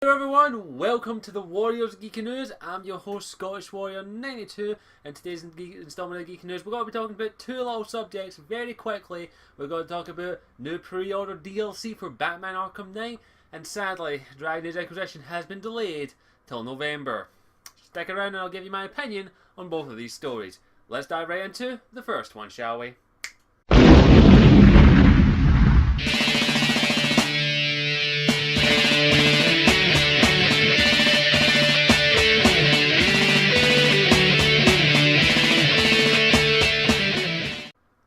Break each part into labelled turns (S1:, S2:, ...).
S1: Hello everyone, welcome to the Warriors Geeky News. I'm your host Scottish Warrior 92, and today's installment of Geeky News we're going to be talking about two little subjects very quickly. We're going to talk about new pre-order DLC for Batman Arkham Knight, and sadly, Age Inquisition has been delayed till November. Stick around and I'll give you my opinion on both of these stories. Let's dive right into the first one, shall we?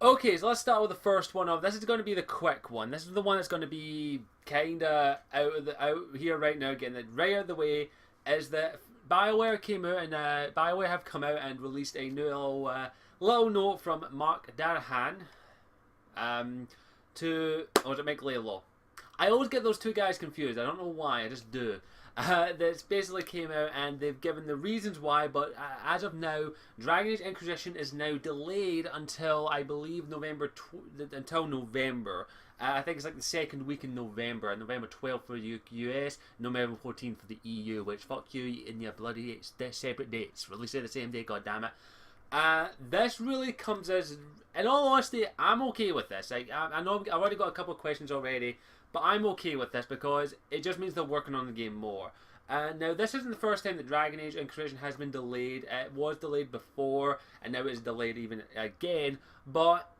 S1: Okay, so let's start with the first one of. This is going to be the quick one. This is the one that's going to be kinda out here right now, getting it right out of the way. Is that BioWare came out and BioWare have come out and released a new little note from Mark Darahan to Mick Laylaw. I always get those two guys confused. I don't know why. I just do. That's basically came out and they've given the reasons why, but as of now, Dragon Age Inquisition is now delayed until I believe November. I think it's like the second week in November, and November 12th for the US, November 14th for the EU. Which fuck you in your bloody separate dates. Release it the same day, goddammit. This really comes as, in all honesty, I'm okay with this. I know I've already got a couple of questions already, but I'm okay with this because it just means they're working on the game more. Now, this isn't the first time that Dragon Age Inquisition has been delayed. It was delayed before, and now it's delayed even again. But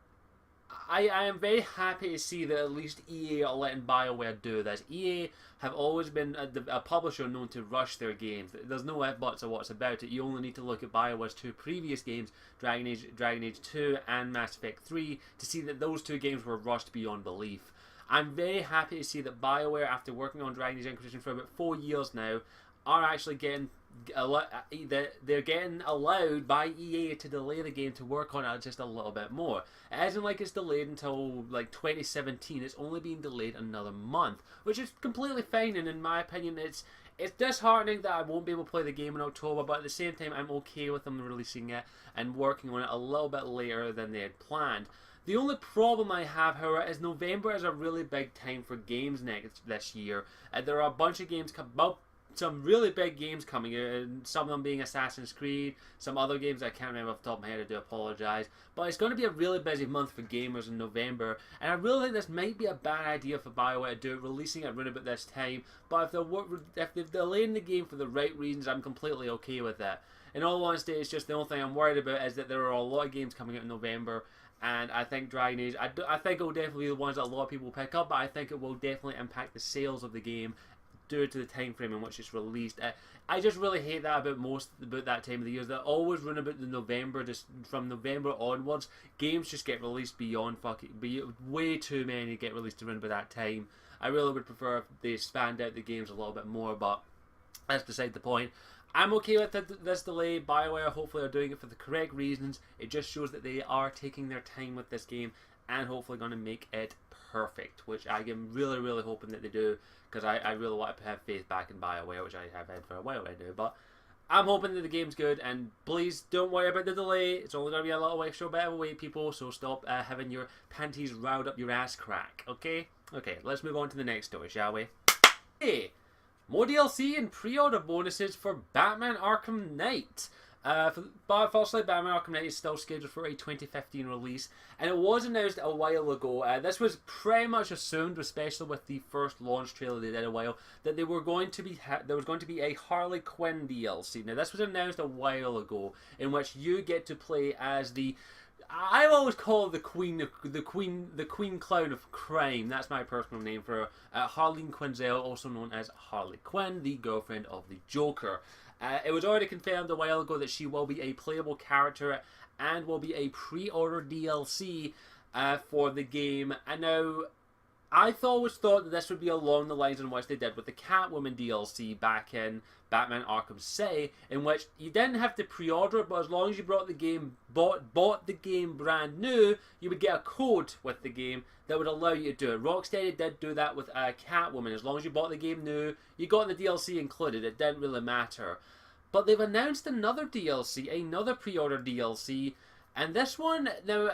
S1: I am very happy to see that at least EA are letting BioWare do this. EA have always been a publisher known to rush their games. There's no ifs, buts, or what's about it. You only need to look at BioWare's two previous games, Dragon Age 2 and Mass Effect 3, to see that those two games were rushed beyond belief. I'm very happy to see that BioWare, after working on Dragon Age Inquisition for about 4 years now, are actually getting they're getting allowed by EA to delay the game to work on it just a little bit more. It isn't like it's delayed until like 2017. It's only being delayed another month, which is completely fine. And in my opinion, it's disheartening that I won't be able to play the game in October, but at the same time, I'm okay with them releasing it and working on it a little bit later than they had planned. The only problem I have, however, is November is a really big time for games this year. There are a bunch of games some really big games coming out, some of them being Assassin's Creed, some other games I can't remember off the top of my head, I do apologise. But it's going to be a really busy month for gamers in November, and I really think this might be a bad idea for BioWare to do it, releasing it around about this time. But if they've delayed the game for the right reasons, I'm completely okay with that. In all honesty, it's just the only thing I'm worried about is that there are a lot of games coming out in November, and I think Dragon Age, I think it will definitely be the ones that a lot of people pick up, but I think it will definitely impact the sales of the game due to the time frame in which it's released. I just really hate that about that time of the year. They always run about the November, just from November onwards, games just get released way too many get released around about that time. I really would prefer if they expand out the games a little bit more, but that's beside the point. I'm okay with this delay. BioWare hopefully are doing it for the correct reasons. It just shows that they are taking their time with this game and hopefully going to make it perfect, which I am really, really hoping that they do, because I really want to have faith back in BioWare, which I have had for a while right now. But I'm hoping that the game's good, and please don't worry about the delay. It's only going to be a little extra bit of a wait, people, so stop having your panties riled up your ass crack, okay? Okay, let's move on to the next story, shall we? Hey! More DLC and pre-order bonuses for Batman Arkham Knight. Firstly, Batman Arkham Knight is still scheduled for a 2015 release, and it was announced a while ago. This was pretty much assumed, especially with the first launch trailer they did a while, that there was going to be a Harley Quinn DLC. Now, this was announced a while ago, in which you get to play as I always call her the Queen Clown of Crime. That's my personal name for her. Harleen Quinzel, also known as Harley Quinn, the girlfriend of the Joker. It was already confirmed a while ago that she will be a playable character and will be a pre-order DLC for the game. And now, I always thought that this would be along the lines in which they did with the Catwoman DLC back in Batman Arkham City, in which you didn't have to pre-order it, but as long as you bought the game brand new, you would get a code with the game that would allow you to do it. Rocksteady did do that with Catwoman. As long as you bought the game new, you got the DLC included. It didn't really matter. But they've announced another DLC, another pre-order DLC, And this one, now,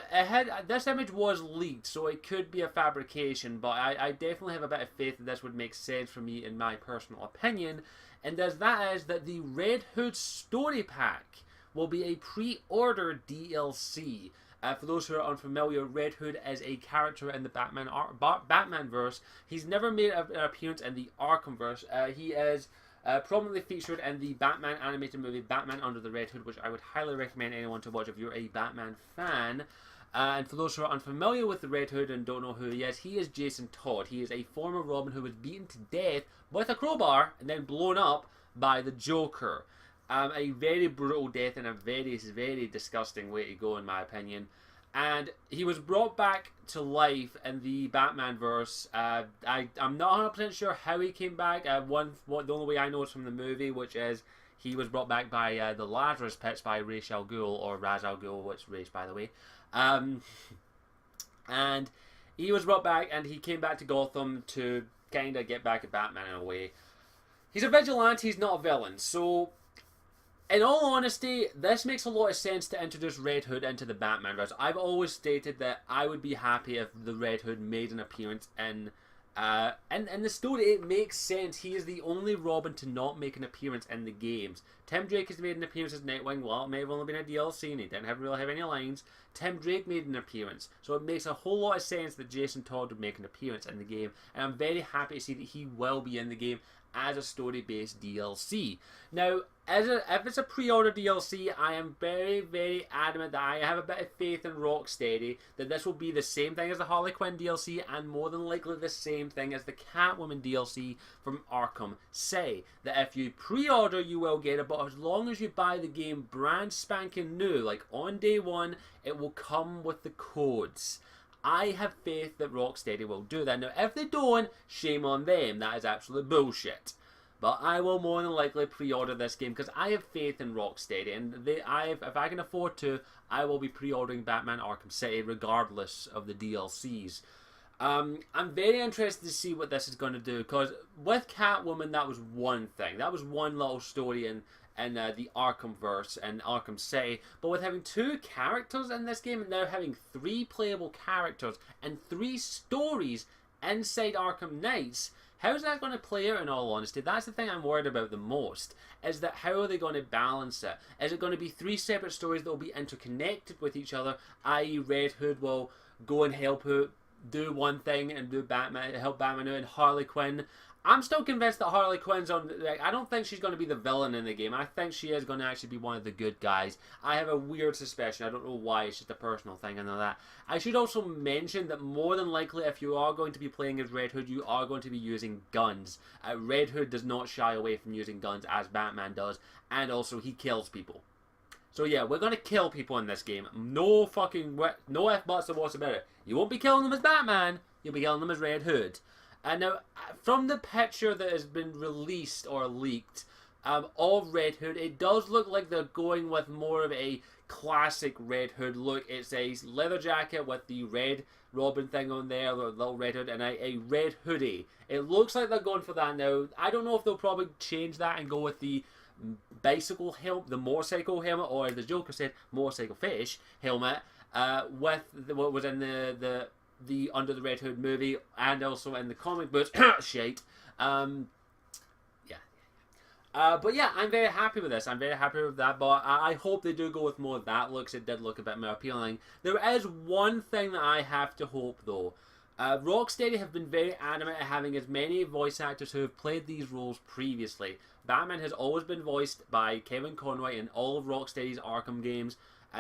S1: this image was leaked, so it could be a fabrication, but I definitely have a bit of faith that this would make sense for me in my personal opinion. And that is that the Red Hood story pack will be a pre-order DLC. For those who are unfamiliar, Red Hood is a character in the Batman verse. He's never made an appearance in the Arkham verse. He is prominently featured in the Batman animated movie Batman Under the Red Hood, which I would highly recommend anyone to watch if you're a Batman fan. And for those who are unfamiliar with the Red Hood and don't know who he is Jason Todd. He is a former Robin who was beaten to death with a crowbar and then blown up by the Joker. A very brutal death and a very, very disgusting way to go, in my opinion. And he was brought back to life in the Batman verse. I'm not 100% sure how he came back. The only way I know is from the movie, which is he was brought back by the Lazarus Pits by Ra's al Ghul, or Ra's al Ghul, which Ra's, by the way. And he was brought back, and he came back to Gotham to kind of get back at Batman in a way. He's a vigilante, he's not a villain, so in all honesty, this makes a lot of sense to introduce Red Hood into the Batman verse. I've always stated that I would be happy if the Red Hood made an appearance in the story. It makes sense. He is the only Robin to not make an appearance in the games. Tim Drake has made an appearance as Nightwing. Well, it may have only been a DLC and he didn't really have any lines. Tim Drake made an appearance. So it makes a whole lot of sense that Jason Todd would make an appearance in the game. And I'm very happy to see that he will be in the game as a story-based DLC. Now, if it's a pre-order DLC, I am very, very adamant that I have a bit of faith in Rocksteady that this will be the same thing as the Harley Quinn DLC and more than likely the same thing as the Catwoman DLC from Arkham. Say that if you pre-order, you will get it, but as long as you buy the game brand spanking new, like on day one, it will come with the codes. I have faith that Rocksteady will do that. Now, if they don't, shame on them. That is absolute bullshit. But I will more than likely pre-order this game because I have faith in Rocksteady, and if I can afford to, I will be pre-ordering Batman Arkham City regardless of the DLCs. I'm very interested to see what this is going to do, because with Catwoman, that was one thing. That was one little story in the Arkhamverse and Arkham City, but with having 2 characters in this game and now having 3 playable characters and 3 stories inside Arkham Knights, how's that going to play out in all honesty? That's the thing I'm worried about the most, is that how are they going to balance it? Is it going to be 3 separate stories that will be interconnected with each other, i.e. Red Hood will go and help out, do one thing and help Batman out, and Harley Quinn, I'm still convinced that Harley Quinn's I don't think she's going to be the villain in the game. I think she is going to actually be one of the good guys. I have a weird suspicion. I don't know why. It's just a personal thing and all that. I should also mention that more than likely, if you are going to be playing as Red Hood, you are going to be using guns. Red Hood does not shy away from using guns as Batman does. And also, he kills people. So yeah, we're going to kill people in this game. No ifs, buts, or what's about it. You won't be killing them as Batman. You'll be killing them as Red Hood. Now, from the picture that has been released or leaked of Red Hood, it does look like they're going with more of a classic Red Hood look. It's a leather jacket with the red Robin thing on there, the little Red Hood, and a red hoodie. It looks like they're going for that now. I don't know if they'll probably change that and go with the bicycle helmet, the motorcycle helmet, or as the Joker said, motorcycle fish helmet, with what was in the Under the Red Hood movie and also in the comic books. Shite. But yeah, I'm very happy with this. I'm very happy with that, but I hope they do go with more of that looks. It did look a bit more appealing. There is one thing that I have to hope, though. Rocksteady have been very adamant at having as many voice actors who have played these roles previously. Batman has always been voiced by Kevin Conroy in all of Rocksteady's Arkham games.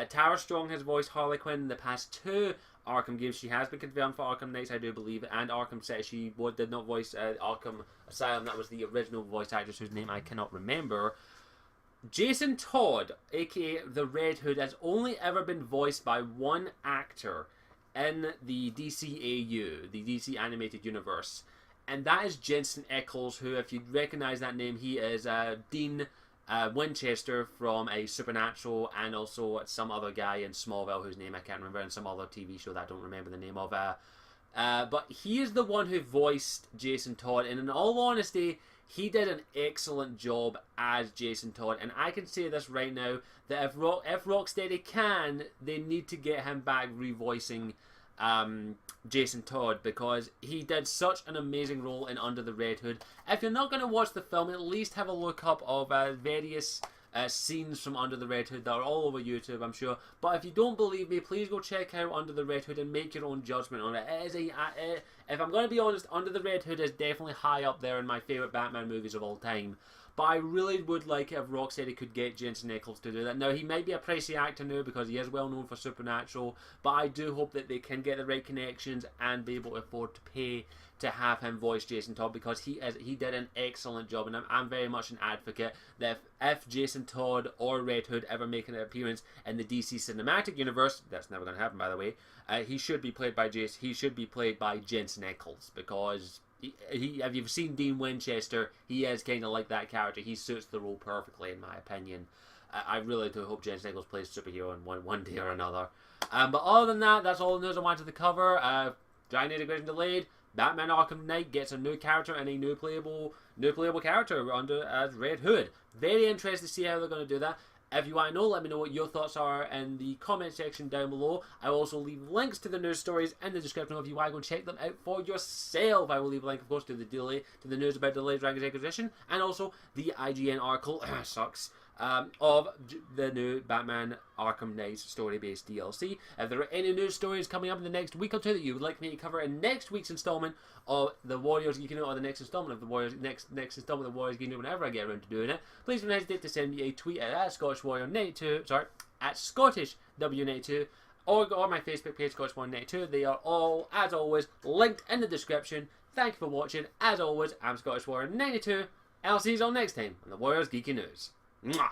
S1: Tara Strong has voiced Harley Quinn in the past 2 Arkham games. She has been confirmed for Arkham Knights, I do believe, and Arkham City. She did not voice Arkham Asylum. That was the original voice actress whose name I cannot remember. Jason Todd, aka the Red Hood, has only ever been voiced by one actor in the DCAU, the DC Animated Universe, and that is Jensen Ackles, who, if you recognise that name, he is Dean Winchester from a Supernatural, and also some other guy in Smallville whose name I can't remember, and some other TV show that I don't remember the name of. But he is the one who voiced Jason Todd, and in all honesty, he did an excellent job as Jason Todd, and I can say this right now, that if Rocksteady can, they need to get him back revoicing Jason Todd, because he did such an amazing role in Under the Red Hood. If you're not going to watch the film, at least have a look up of various scenes from Under the Red Hood that are all over YouTube, I'm sure. But if you don't believe me, please go check out Under the Red Hood and make your own judgment on it. If I'm going to be honest, Under the Red Hood is definitely high up there in my favourite Batman movies of all time. But I really would like it if Rocksteady could get Jensen Ackles to do that. Now, he might be a pricey actor now because he is well known for Supernatural, but I do hope that they can get the right connections and be able to afford to pay to have him voice Jason Todd, because he did an excellent job, and I'm very much an advocate that if Jason Todd or Red Hood ever make an appearance in the DC Cinematic Universe, that's never going to happen, by the way, he should be played by Jensen Ackles, because if you've seen Dean Winchester, he is kind of like that character. He suits the role perfectly, in my opinion. I really do hope Jensen Ackles plays superhero in one day or another. But other than that, that's all the news I wanted to cover. Giant integration delayed. Batman Arkham Knight gets a new character and a new playable character as Red Hood. Very interested to see how they're going to do that. If you want to know, let me know what your thoughts are in the comment section down below. I will also leave links to the news stories in the description if you want to go check them out for yourself. I will leave a link, of course, to the news about delayed Age Inquisition, and also the IGN article of the new Batman Arkham Knight story-based DLC. If there are any news stories coming up in the next week or two that you would like me to cover in next week's installment of the Warriors Geeky Note, or the next installment of the Warriors next installment of the Warriors Geeky Note, whenever I get around to doing it, please don't hesitate to send me a tweet at ScottishWarrior92, at ScottishW92, or my Facebook page, ScottishWarrior92. They are all, as always, linked in the description. Thank you for watching. As always, I'm ScottishWarrior92, and I'll see you all next time on the Warriors Geeky News. Mwah.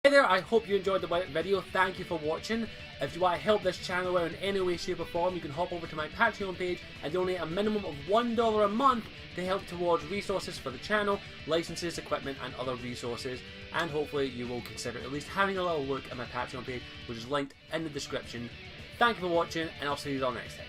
S1: Hey there, I hope you enjoyed the video. Thank you for watching. If you want to help this channel out in any way, shape or form, you can hop over to my Patreon page and donate a minimum of $1 a month to help towards resources for the channel, licenses, equipment and other resources. And hopefully you will consider at least having a little look at my Patreon page, which is linked in the description. Thank you for watching, and I'll see you all next time.